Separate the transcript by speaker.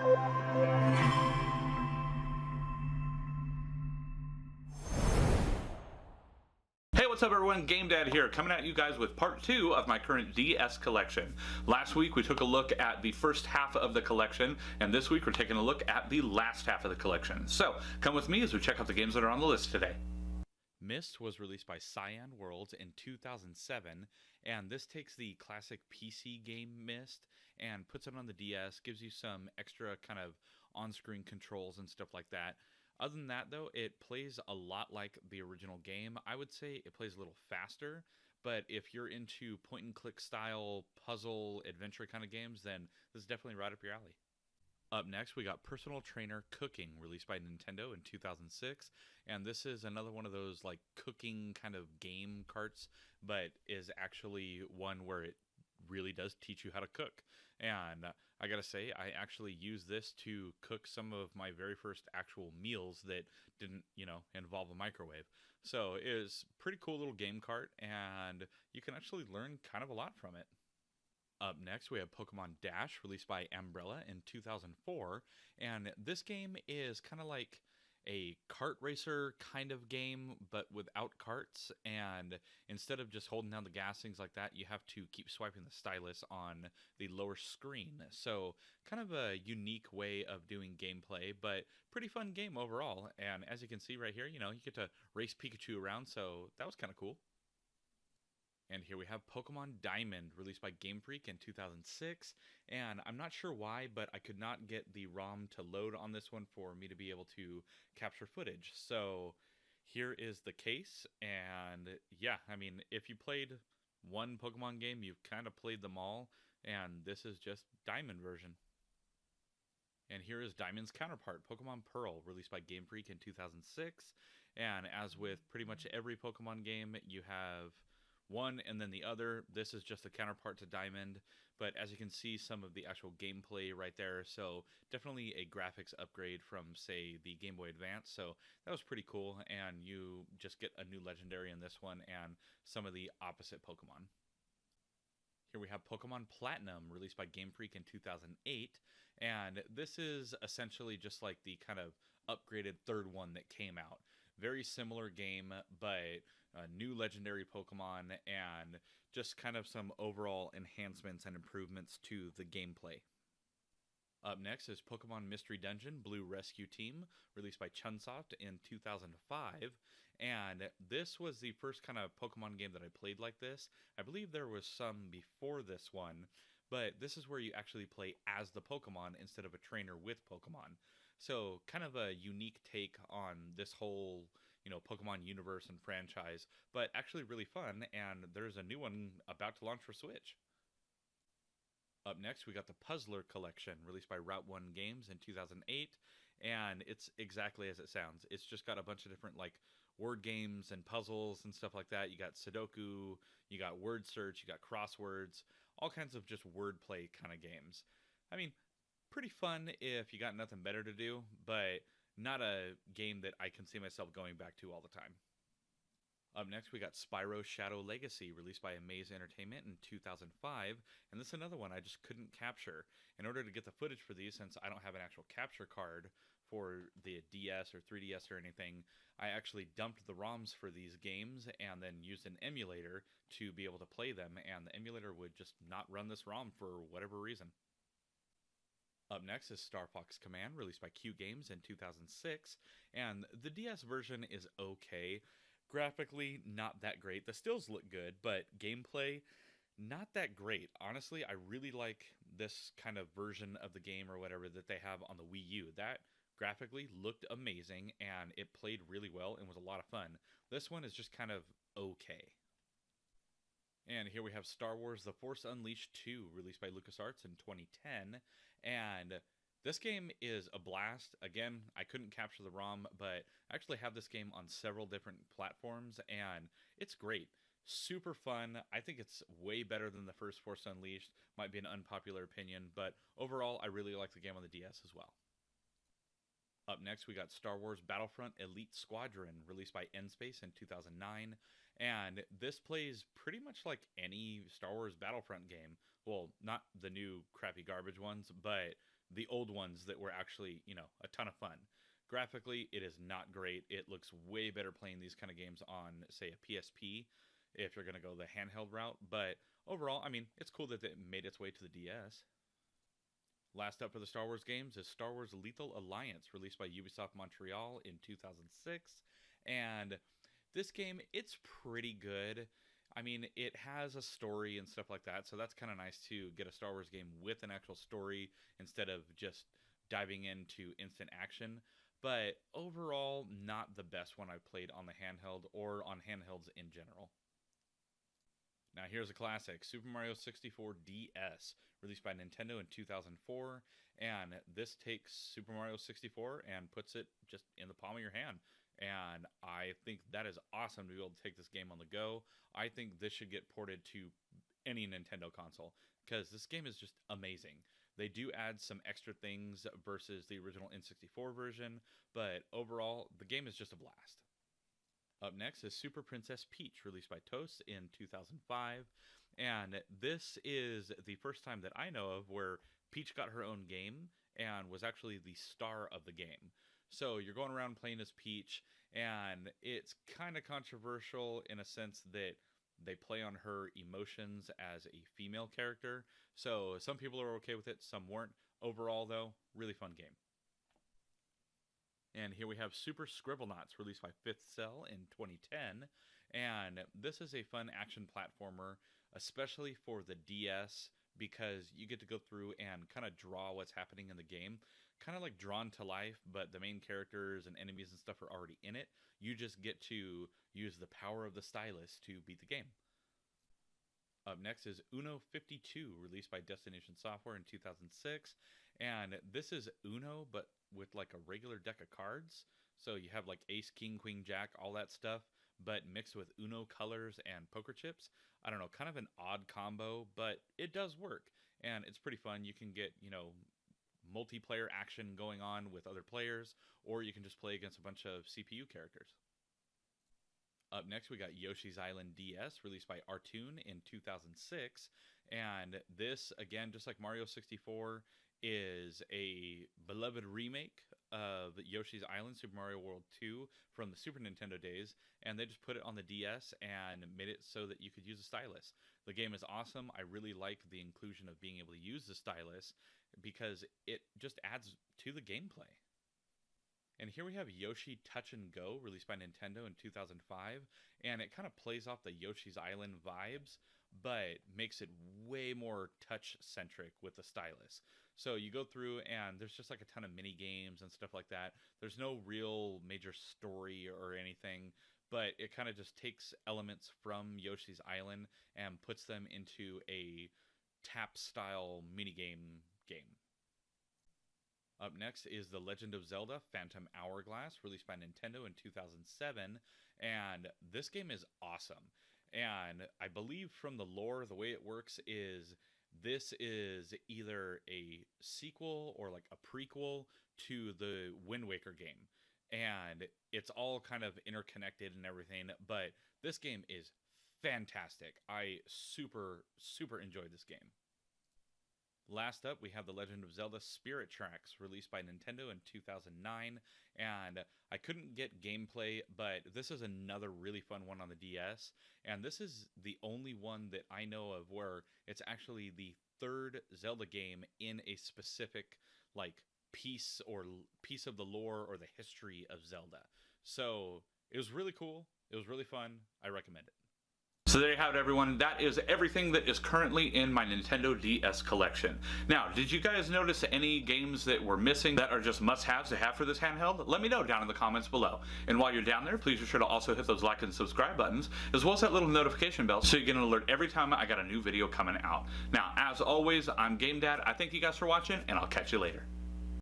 Speaker 1: Hey, what's up everyone? GameDad here, coming at you guys with part 2 of my current DS collection. Last week we took a look at the first half of the collection, and this week we're taking a look at the last half of the collection. So, come with me as we check out the games that are on the list today. MYST was released by Cyan Worlds in 2007, and this takes the classic PC game MYST and puts it on the DS, gives you some extra kind of on-screen controls and stuff like that. Other than that, though, it plays a lot like the original game. I would say it plays a little faster, but if you're into point-and-click style, puzzle, adventure kind of games, then this is definitely right up your alley. Up next, we got Personal Trainer Cooking, released by Nintendo in 2006, and this is another one of those like cooking kind of game carts, but is actually one where it really does teach you how to cook. And I gotta say, I actually used this to cook some of my very first actual meals that didn't, involve a microwave. So it is a pretty cool little game cart, and you can actually learn kind of a lot from it. Up next, we have Pokemon Dash, released by Ambrella in 2004, and this game is kind of like a kart racer kind of game, but without carts, and instead of just holding down the gas, things like that, you have to keep swiping the stylus on the lower screen. So kind of a unique way of doing gameplay, but pretty fun game overall. And as you can see right here, you get to race Pikachu around, so that was kind of cool. And here we have Pokemon Diamond, released by Game Freak in 2006. And I'm not sure why, but I could not get the ROM to load on this one for me to be able to capture footage. So here is the case. And yeah, I mean, if you played one Pokemon game, you've kind of played them all. And this is just Diamond version. And here is Diamond's counterpart, Pokemon Pearl, released by Game Freak in 2006. And as with pretty much every Pokemon game, you have one and then the other. This is just a counterpart to Diamond, but as you can see, some of the actual gameplay right there, so definitely a graphics upgrade from, say, the Game Boy Advance. So that was pretty cool, and you just get a new legendary in this one and some of the opposite Pokemon. Here we have Pokemon Platinum, released by Game Freak in 2008, and this is essentially just like the kind of upgraded third one that came out. Very similar game, but new legendary Pokemon and just kind of some overall enhancements and improvements to the gameplay. Up next is Pokemon Mystery Dungeon Blue Rescue Team, released by ChunSoft in 2005. And this was the first kind of Pokemon game that I played like this. I believe there was some before this one, but this is where you actually play as the Pokemon instead of a trainer with Pokemon. So kind of a unique take on this whole, Pokemon universe and franchise, but actually really fun, and there's a new one about to launch for Switch. Up next, we got the Puzzler Collection, released by Route 1 Games in 2008, and it's exactly as it sounds. It's just got a bunch of different, like, word games and puzzles and stuff like that. You got Sudoku, you got word search, you got crosswords, all kinds of just wordplay kind of games. I mean, pretty fun if you got nothing better to do, but not a game that I can see myself going back to all the time. Up next, we got Spyro Shadow Legacy, released by Amaze Entertainment in 2005, and this is another one I just couldn't capture. In order to get the footage for these, since I don't have an actual capture card for the DS or 3DS or anything, I actually dumped the ROMs for these games and then used an emulator to be able to play them, and the emulator would just not run this ROM for whatever reason. Up next is StarFox Command, released by Q Games in 2006, and the DS version is okay. Graphically, not that great. The stills look good, but gameplay, not that great. Honestly, I really like this kind of version of the game or whatever that they have on the Wii U. That graphically looked amazing, and it played really well and was a lot of fun. This one is just kind of okay. And here we have Star Wars The Force Unleashed 2, released by LucasArts in 2010. And this game is a blast. Again, I couldn't capture the ROM, but I actually have this game on several different platforms, and it's great. Super fun. I think it's way better than the first Force Unleashed. Might be an unpopular opinion, but overall, I really like the game on the DS as well. Up next, we got Star Wars Battlefront Elite Squadron, released by Nspace in 2009. And this plays pretty much like any Star Wars Battlefront game. Well, not the new crappy garbage ones, but the old ones that were actually, a ton of fun. Graphically, it is not great. It looks way better playing these kind of games on, say, a PSP if you're going to go the handheld route. But overall, I mean, it's cool that it made its way to the DS. Last up for the Star Wars games is Star Wars Lethal Alliance, released by Ubisoft Montreal in 2006. And this game, it's pretty good. I mean, it has a story and stuff like that, so that's kind of nice to get a Star Wars game with an actual story instead of just diving into instant action. But overall, not the best one I've played on the handheld or on handhelds in general. Now here's a classic, Super Mario 64 DS, released by Nintendo in 2004, and this takes Super Mario 64 and puts it just in the palm of your hand. And I think that is awesome to be able to take this game on the go. I think this should get ported to any Nintendo console, because this game is just amazing. They do add some extra things versus the original N64 version, but overall, the game is just a blast. Up next is Super Princess Peach, released by Tose in 2005, and this is the first time that I know of where Peach got her own game and was actually the star of the game. So you're going around playing as Peach, and it's kind of controversial in a sense that they play on her emotions as a female character. So some people are okay with it, some weren't. Overall, though, really fun game. And here we have Super Scribblenauts, released by Fifth Cell in 2010. And this is a fun action platformer, especially for the DS, because you get to go through and kind of draw what's happening in the game. Kind of like Drawn to Life, but the main characters and enemies and stuff are already in it. You just get to use the power of the stylus to beat the game. Up next is Uno 52, released by Destination Software in 2006. And this is Uno, but with like a regular deck of cards. So you have like Ace, King, Queen, Jack, all that stuff, but mixed with Uno colors and poker chips. I don't know, kind of an odd combo, but it does work. And it's pretty fun. You can get, multiplayer action going on with other players, or you can just play against a bunch of CPU characters. Up next, we got Yoshi's Island DS, released by Artoon in 2006. And this, again, just like Mario 64, is a beloved remake of Yoshi's Island, Super Mario World 2, from the Super Nintendo days. And they just put it on the DS and made it so that you could use a stylus. The game is awesome. I really like the inclusion of being able to use the stylus because it just adds to the gameplay. And here we have Yoshi Touch and Go, released by Nintendo in 2005, and it kind of plays off the Yoshi's Island vibes, but makes it way more touch-centric with the stylus. So you go through, and there's just like a ton of mini games and stuff like that. There's no real major story or anything, but it kind of just takes elements from Yoshi's Island and puts them into a tap-style minigame game. Up next is The Legend of Zelda Phantom Hourglass, released by Nintendo in 2007, and this game is awesome. And I believe from the lore, the way it works is this is either a sequel or like a prequel to the Wind Waker game. And it's all kind of interconnected and everything, but this game is fantastic. I super enjoyed this game. Last up, we have The Legend of Zelda Spirit Tracks, released by Nintendo in 2009, and I couldn't get gameplay, but this is another really fun one on the DS, and this is the only one that I know of where it's actually the third Zelda game in a specific, like, piece of the lore or the history of Zelda. So, it was really cool, it was really fun, I recommend it. So there you have it, everyone. That is everything that is currently in my Nintendo DS collection. Now, did you guys notice any games that were missing that are just must-haves to have for this handheld? Let me know down in the comments below. And while you're down there, please be sure to also hit those like and subscribe buttons, as well as that little notification bell so you get an alert every time I got a new video coming out. Now, as always, I'm GameDad. I thank you guys for watching, and I'll catch you later.